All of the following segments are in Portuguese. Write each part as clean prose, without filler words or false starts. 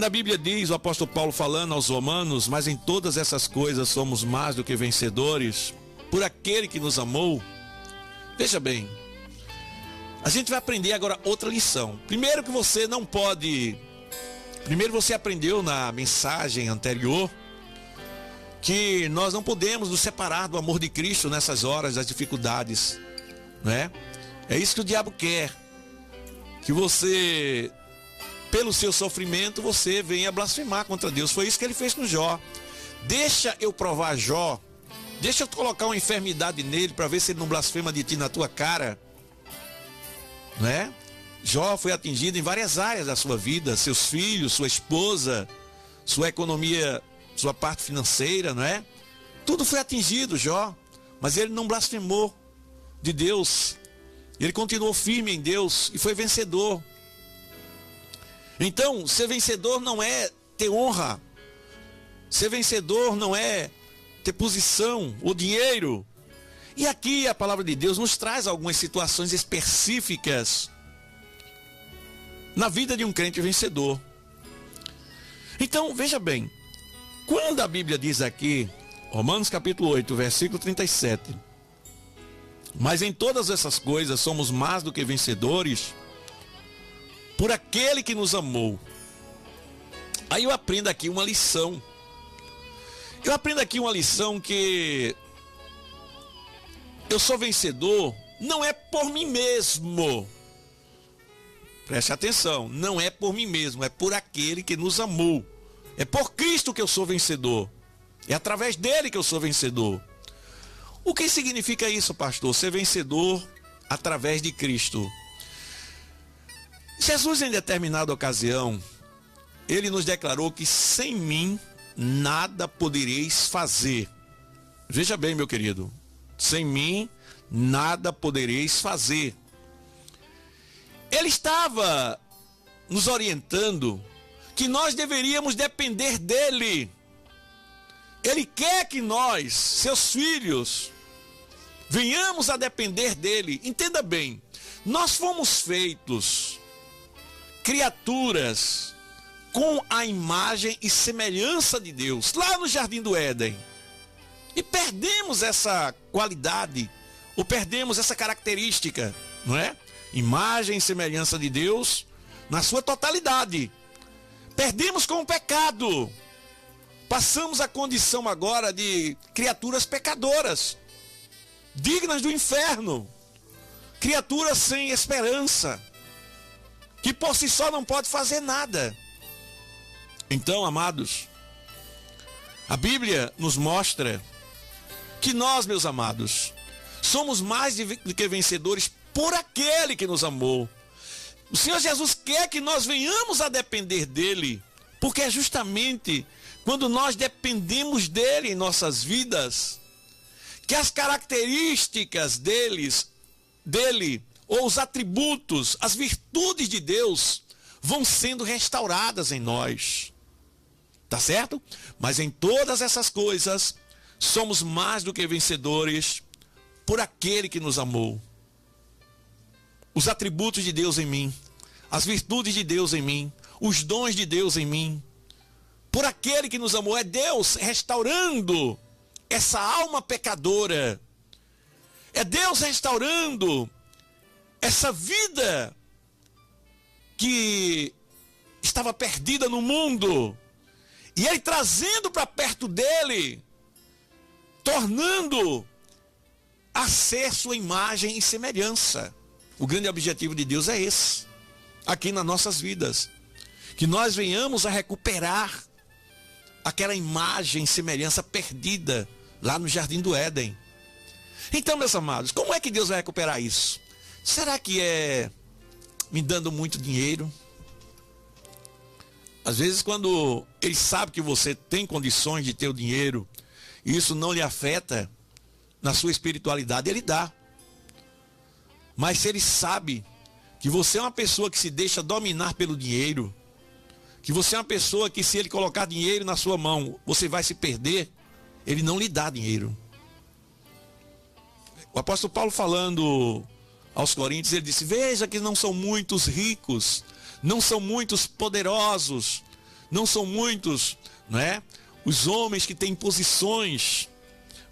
Quando a Bíblia diz, o apóstolo Paulo falando aos romanos, mas em todas essas coisas somos mais do que vencedores, por aquele que nos amou. Veja bem, a gente vai aprender agora outra lição. Primeiro que você não pode... Primeiro você aprendeu na mensagem anterior que nós não podemos nos separar do amor de Cristo nessas horas das dificuldades, né? É isso que o diabo quer, que você, pelo seu sofrimento, você venha blasfemar contra Deus. Foi isso que ele fez com Jó. Deixa eu provar Jó, deixa eu colocar uma enfermidade nele para ver se ele não blasfema de ti na tua cara, né? Jó foi atingido em várias áreas da sua vida, seus filhos, sua esposa, sua economia, sua parte financeira, não é? Tudo foi atingido, Jó, mas ele não blasfemou de Deus. Ele continuou firme em Deus e foi vencedor. Então, ser vencedor não é ter honra. Ser vencedor não é ter posição ou dinheiro. E aqui a palavra de Deus nos traz algumas situações específicas na vida de um crente vencedor. Então, veja bem, quando a Bíblia diz aqui, Romanos capítulo 8, versículo 37, mas em todas essas coisas somos mais do que vencedores por aquele que nos amou. Aí eu aprendo aqui uma lição. Eu aprendo aqui uma lição que eu sou vencedor não é por mim mesmo. Preste atenção, não é por mim mesmo, é por aquele que nos amou. É por Cristo que eu sou vencedor. É através dele que eu sou vencedor. O que significa isso, pastor? Ser vencedor através de Cristo. Jesus, em determinada ocasião, ele nos declarou que sem mim nada podereis fazer. Veja bem, meu querido, sem mim nada podereis fazer. Ele estava nos orientando que nós deveríamos depender dele. Ele quer que nós, seus filhos, venhamos a depender dele. Entenda bem, nós fomos feitos criaturas com a imagem e semelhança de Deus, lá no Jardim do Éden. E perdemos essa qualidade, ou perdemos essa característica, não é? Imagem e semelhança de Deus na sua totalidade. Perdemos com o pecado. Passamos a condição agora de criaturas pecadoras, dignas do inferno, criaturas sem esperança, que por si só não pode fazer nada. Então, amados, a Bíblia nos mostra que nós, meus amados, somos mais do que vencedores por aquele que nos amou. O Senhor Jesus quer que nós venhamos a depender dele, porque é justamente quando nós dependemos dele em nossas vidas, que as características dele, ou os atributos, as virtudes de Deus, vão sendo restauradas em nós. Tá certo? Mas em todas essas coisas, somos mais do que vencedores por aquele que nos amou. Os atributos de Deus em mim, as virtudes de Deus em mim, os dons de Deus em mim, por aquele que nos amou. É Deus restaurando essa alma pecadora, é Deus restaurando essa vida que estava perdida no mundo, e Ele trazendo para perto dele, tornando a ser sua imagem e semelhança. O grande objetivo de Deus é esse, aqui nas nossas vidas, que nós venhamos a recuperar aquela imagem e semelhança perdida lá no Jardim do Éden. Então, meus amados, como é que Deus vai recuperar isso? Será que é me dando muito dinheiro? Às vezes, quando Ele sabe que você tem condições de ter o dinheiro, e isso não lhe afeta na sua espiritualidade, Ele dá. Mas se Ele sabe que você é uma pessoa que se deixa dominar pelo dinheiro, que você é uma pessoa que, se Ele colocar dinheiro na sua mão, você vai se perder, Ele não lhe dá dinheiro. O apóstolo Paulo, falando aos Coríntios, ele disse: veja que não são muitos ricos, não são muitos poderosos, não são muitos, não é? Os homens que têm posições.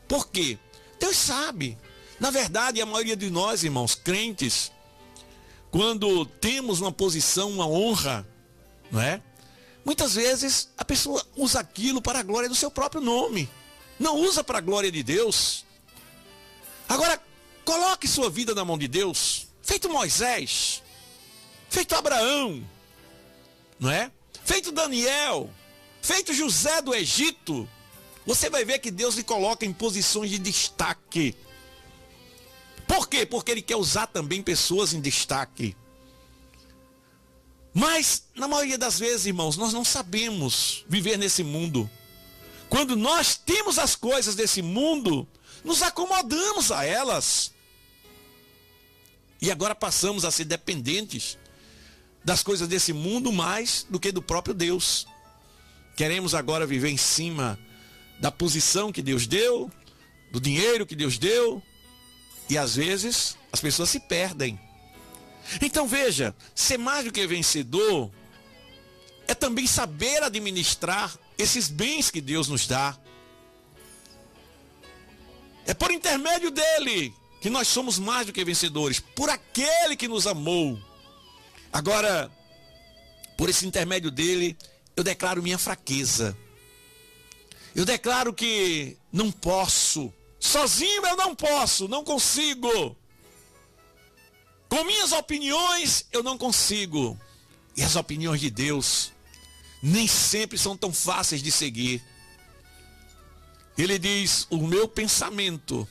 Por quê? Deus sabe. Na verdade, a maioria de nós, irmãos, crentes, quando temos uma posição, uma honra, não é? Muitas vezes a pessoa usa aquilo para a glória do seu próprio nome. Não usa para a glória de Deus. Agora, coloque sua vida na mão de Deus. Feito Moisés, feito Abraão, não é? Feito Daniel, feito José do Egito. Você vai ver que Deus lhe coloca em posições de destaque. Por quê? Porque Ele quer usar também pessoas em destaque. Mas, na maioria das vezes, irmãos, nós não sabemos viver nesse mundo. Quando nós temos as coisas desse mundo, nos acomodamos a elas. E agora passamos a ser dependentes das coisas desse mundo mais do que do próprio Deus. Queremos agora viver em cima da posição que Deus deu, do dinheiro que Deus deu, e às vezes as pessoas se perdem. Então veja, ser mais do que vencedor é também saber administrar esses bens que Deus nos dá. É por intermédio dele que nós somos mais do que vencedores, por aquele que nos amou. Agora, por esse intermédio dele, eu declaro minha fraqueza. Eu declaro que não posso. Sozinho eu não posso, não consigo. Com minhas opiniões eu não consigo. E as opiniões de Deus nem sempre são tão fáceis de seguir. Ele diz: o meu pensamento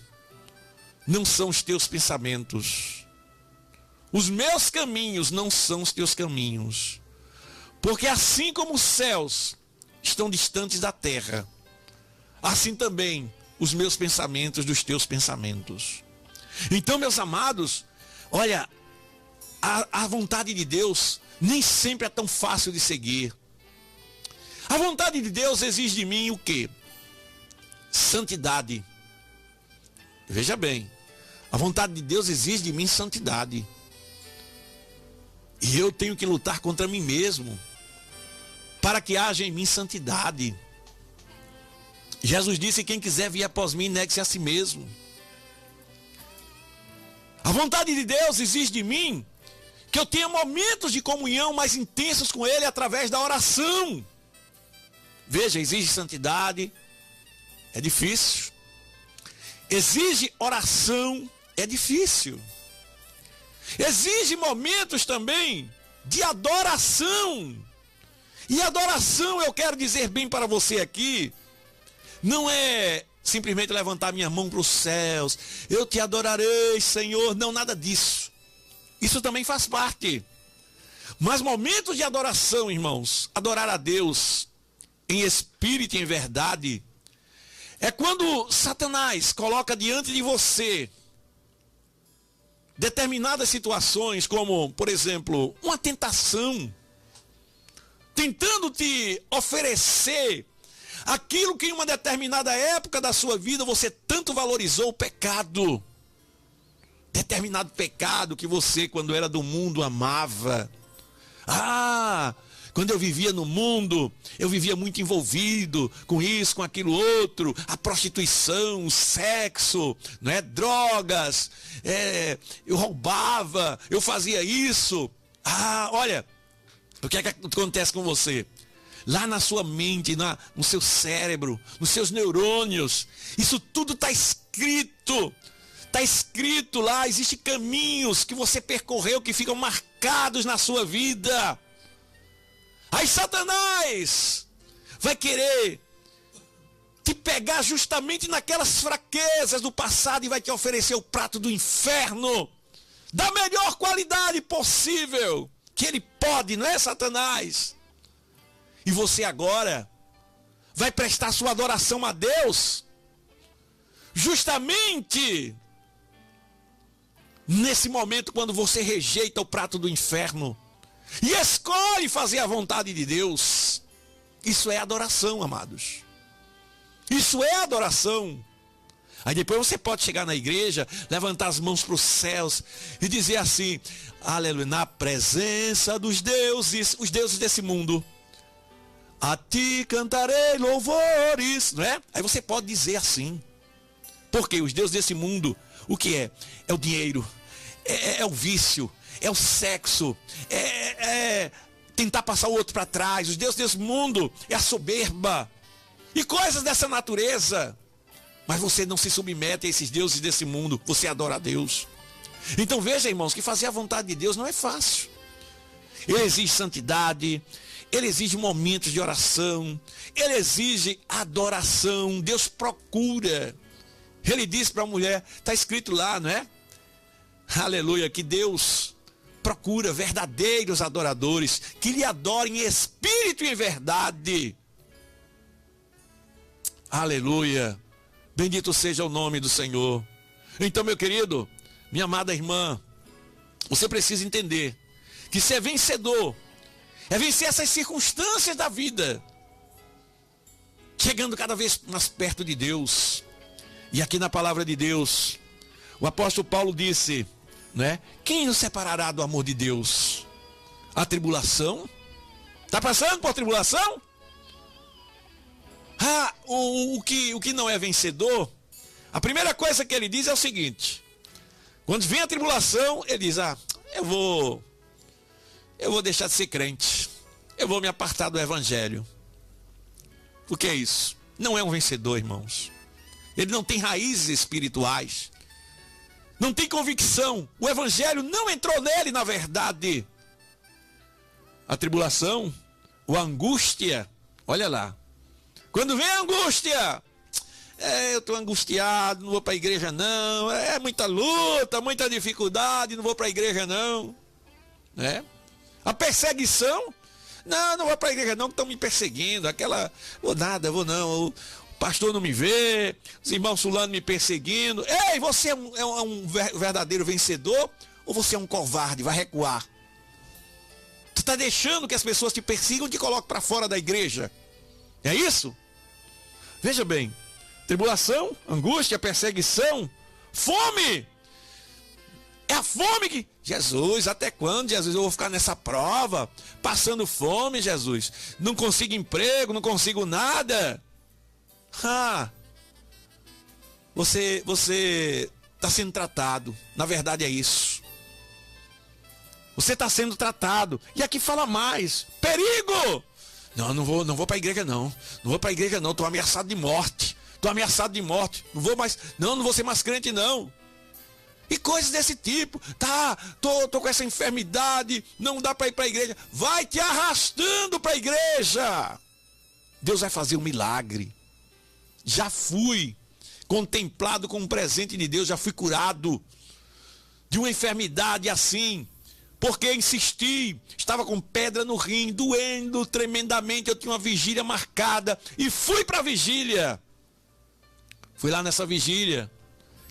não são os teus pensamentos. Os meus caminhos não são os teus caminhos. Porque assim como os céus estão distantes da terra, assim também os meus pensamentos dos teus pensamentos. Então, meus amados, olha, a vontade de Deus nem sempre é tão fácil de seguir. A vontade de Deus exige de mim o quê? Santidade. Veja bem, a vontade de Deus exige de mim santidade. E eu tenho que lutar contra mim mesmo, para que haja em mim santidade. Jesus disse: quem quiser vir após mim, negue-se a si mesmo. A vontade de Deus exige de mim que eu tenha momentos de comunhão mais intensos com Ele através da oração. Veja, exige santidade, é difícil. Exige oração, é difícil. Exige momentos também de adoração. E adoração, eu quero dizer bem para você aqui, não é simplesmente levantar minha mão para os céus, eu te adorarei, Senhor. Não, nada disso. Isso também faz parte. Mas momentos de adoração, irmãos, adorar a Deus em espírito e em verdade, é quando Satanás coloca diante de você determinadas situações, como, por exemplo, uma tentação, tentando te oferecer aquilo que em uma determinada época da sua vida você tanto valorizou, o pecado. Determinado pecado que você, quando era do mundo, amava. Quando eu vivia no mundo, eu vivia muito envolvido com isso, com aquilo outro, a prostituição, o sexo, não é? Drogas, eu roubava, eu fazia isso. Olha, o que é que acontece com você? Lá na sua mente, no seu cérebro, nos seus neurônios, isso tudo está escrito. Está escrito lá, existem caminhos que você percorreu que ficam marcados na sua vida. Aí Satanás vai querer te pegar justamente naquelas fraquezas do passado e vai te oferecer o prato do inferno, da melhor qualidade possível que ele pode, não é, Satanás? E você agora vai prestar sua adoração a Deus justamente nesse momento quando você rejeita o prato do inferno e escolhe fazer a vontade de Deus. Isso é adoração, amados. Isso é adoração. Aí depois você pode chegar na igreja, levantar as mãos para os céus e dizer assim: aleluia, na presença dos deuses, os deuses desse mundo. a ti cantarei louvores, não é? Aí você pode dizer assim. Porque os deuses desse mundo, o que é? É o dinheiro, é o vício, é o sexo, é tentar passar o outro para trás. Os deuses desse mundo é a soberba e coisas dessa natureza. Mas você não se submete a esses deuses desse mundo, você adora a Deus. Então veja, irmãos, que fazer a vontade de Deus não é fácil. Ele exige santidade, ele exige momentos de oração, ele exige adoração. Deus procura. Ele disse para a mulher, está escrito lá, não é? Aleluia, que Deus procura verdadeiros adoradores, que lhe adorem em espírito e em verdade. Aleluia, bendito seja o nome do Senhor. Então, meu querido, minha amada irmã, você precisa entender que ser vencedor é vencer essas circunstâncias da vida, chegando cada vez mais perto de Deus. E aqui na palavra de Deus, o apóstolo Paulo disse, né? Quem nos separará do amor de Deus? A tribulação? Está passando por tribulação? O que não é vencedor, a primeira coisa que ele diz é o seguinte: quando vem a tribulação, ele diz, eu vou deixar de ser crente, eu vou me apartar do evangelho. O que é isso? Não é um vencedor, irmãos. Ele não tem raízes espirituais, não tem convicção, o evangelho não entrou nele na verdade. A tribulação, a angústia, olha lá, quando vem a angústia, eu estou angustiado, não vou para a igreja não, é muita luta, muita dificuldade, não vou para a igreja não, né? A perseguição, não vou para a igreja não, que estão me perseguindo, vou não, o pastor não me vê, os irmãos fulano me perseguindo. Ei, você é um verdadeiro vencedor ou você é um covarde, vai recuar? Tu está deixando que as pessoas te persigam e te colocam para fora da igreja, é isso? Veja bem, tribulação, angústia, perseguição, fome. É a fome que... Jesus, até quando, Jesus, eu vou ficar nessa prova, passando fome, Jesus? Não consigo emprego, não consigo nada. Você está sendo tratado. Na verdade é isso. Você está sendo tratado. E aqui fala mais. Perigo! Não vou para a igreja não. Não vou para a igreja não, estou ameaçado de morte. Não vou ser mais crente não. E coisas desse tipo. Tô com essa enfermidade, não dá para ir para a igreja. Vai te arrastando para a igreja. Deus vai fazer um milagre. Já fui contemplado como um presente de Deus, já fui curado de uma enfermidade assim, porque insisti, estava com pedra no rim, doendo tremendamente, eu tinha uma vigília marcada e fui para a vigília. Fui lá nessa vigília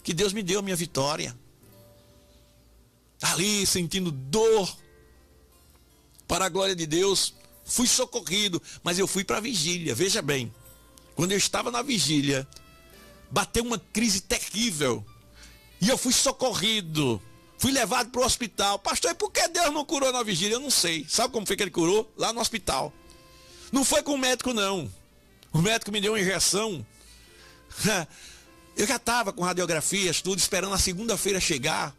que Deus me deu a minha vitória. Ali sentindo dor, para a glória de Deus, fui socorrido, mas eu fui para a vigília. Veja bem, quando eu estava na vigília, bateu uma crise terrível e eu fui socorrido, fui levado para o hospital. Pastor, e por que Deus não curou na vigília? Eu não sei. Sabe como foi que ele curou? Lá no hospital. Não foi com o médico não. O médico me deu uma injeção. Eu já estava com radiografias, tudo, esperando a segunda-feira chegar,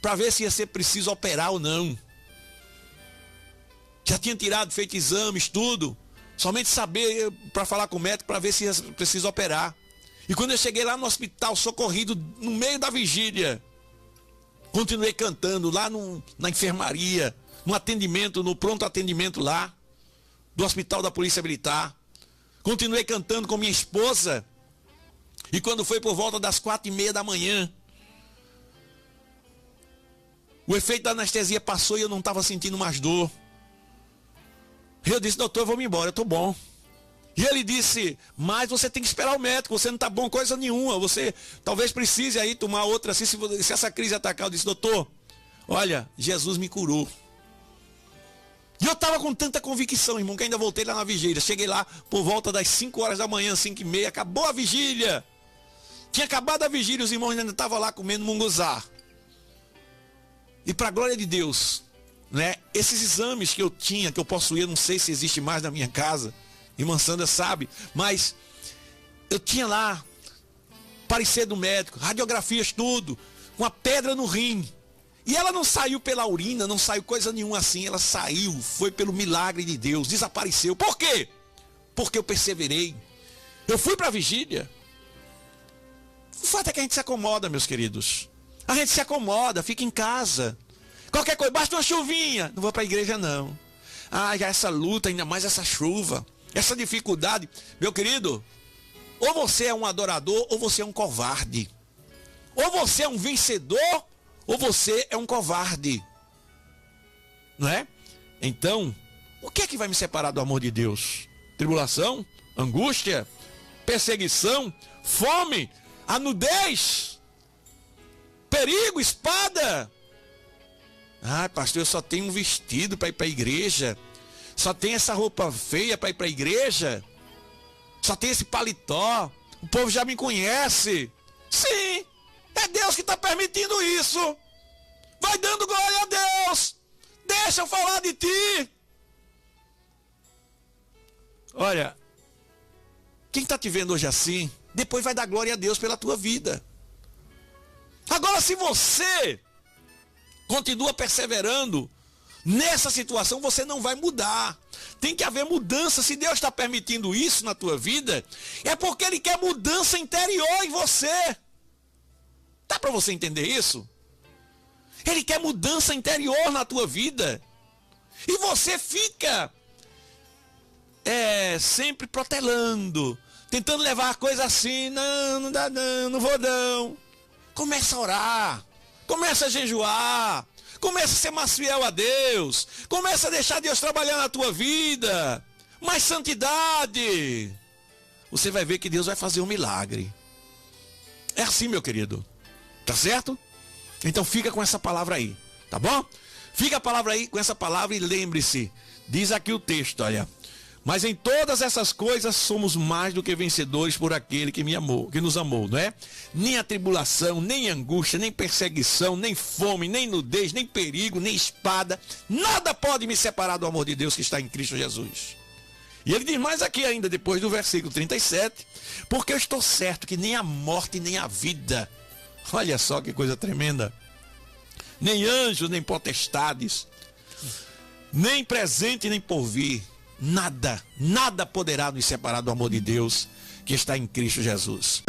para ver se ia ser preciso operar ou não. Já tinha feito exames, tudo. Somente saber, para falar com o médico, para ver se ia preciso operar. E quando eu cheguei lá no hospital, socorrido, no meio da vigília, continuei cantando lá na enfermaria, no atendimento, no pronto atendimento lá, do hospital da Polícia Militar. Continuei cantando com minha esposa. E quando foi por volta das 4h30 da manhã, o efeito da anestesia passou e eu não estava sentindo mais dor. Eu disse, doutor, eu vou me embora, eu estou bom. E ele disse, mas você tem que esperar o médico, você não está bom coisa nenhuma, você talvez precise aí tomar outra, assim, se essa crise atacar. Eu disse, doutor, olha, Jesus me curou. E eu estava com tanta convicção, irmão, que ainda voltei lá na vigília. Cheguei lá por volta das 5 horas da manhã, 5h30, acabou a vigília. Tinha acabado a vigília, os irmãos ainda estavam lá comendo munguzá. E para a glória de Deus, né, esses exames que eu tinha, que eu possuía, não sei se existe mais na minha casa, Irmã Sandra sabe, mas eu tinha lá parecer do médico, radiografias, tudo, uma pedra no rim. E ela não saiu pela urina, não saiu coisa nenhuma assim, ela saiu, foi pelo milagre de Deus, desapareceu. Por quê? Porque eu perseverei. Eu fui para a vigília. O fato é que a gente se acomoda, meus queridos. A gente se acomoda, fica em casa. Qualquer coisa, basta uma chuvinha. Não vou para a igreja, não. Ah, já essa luta, ainda mais essa chuva, essa dificuldade. Meu querido, ou você é um adorador, ou você é um covarde. Ou você é um vencedor, ou você é um covarde. Não é? Então, o que é que vai me separar do amor de Deus? Tribulação? Angústia? Perseguição? Fome? A nudez? Perigo? Espada? Ah, pastor, eu só tenho um vestido para ir para a igreja. Só tenho essa roupa feia para ir para a igreja. Só tenho esse paletó. O povo já me conhece. Sim, é Deus que está permitindo isso. Vai dando glória a Deus. Deixa eu falar de ti. Olha, quem está te vendo hoje assim, depois vai dar glória a Deus pela tua vida. Agora, se você continua perseverando nessa situação, você não vai mudar. Tem que haver mudança. Se Deus está permitindo isso na tua vida, é porque Ele quer mudança interior em você. Dá para você entender isso? Ele quer mudança interior na tua vida. E você fica sempre protelando, tentando levar a coisa assim. Não, não dá não, não vou não. Começa a orar. Começa a jejuar. Começa a ser mais fiel a Deus. Começa a deixar Deus trabalhar na tua vida. Mais santidade. Você vai ver que Deus vai fazer um milagre. É assim, meu querido. Tá certo? Então fica com essa palavra aí. Tá bom? Fica a palavra aí com essa palavra e lembre-se. Diz aqui o texto, olha. Mas em todas essas coisas somos mais do que vencedores por aquele que me amou, que nos amou, não é? Nem a tribulação, nem angústia, nem perseguição, nem fome, nem nudez, nem perigo, nem espada, nada pode me separar do amor de Deus que está em Cristo Jesus. E ele diz mais aqui ainda, depois do versículo 37, porque eu estou certo que nem a morte, nem a vida, olha só que coisa tremenda, nem anjos, nem potestades, nem presente, nem porvir, nada poderá nos separar do amor de Deus que está em Cristo Jesus.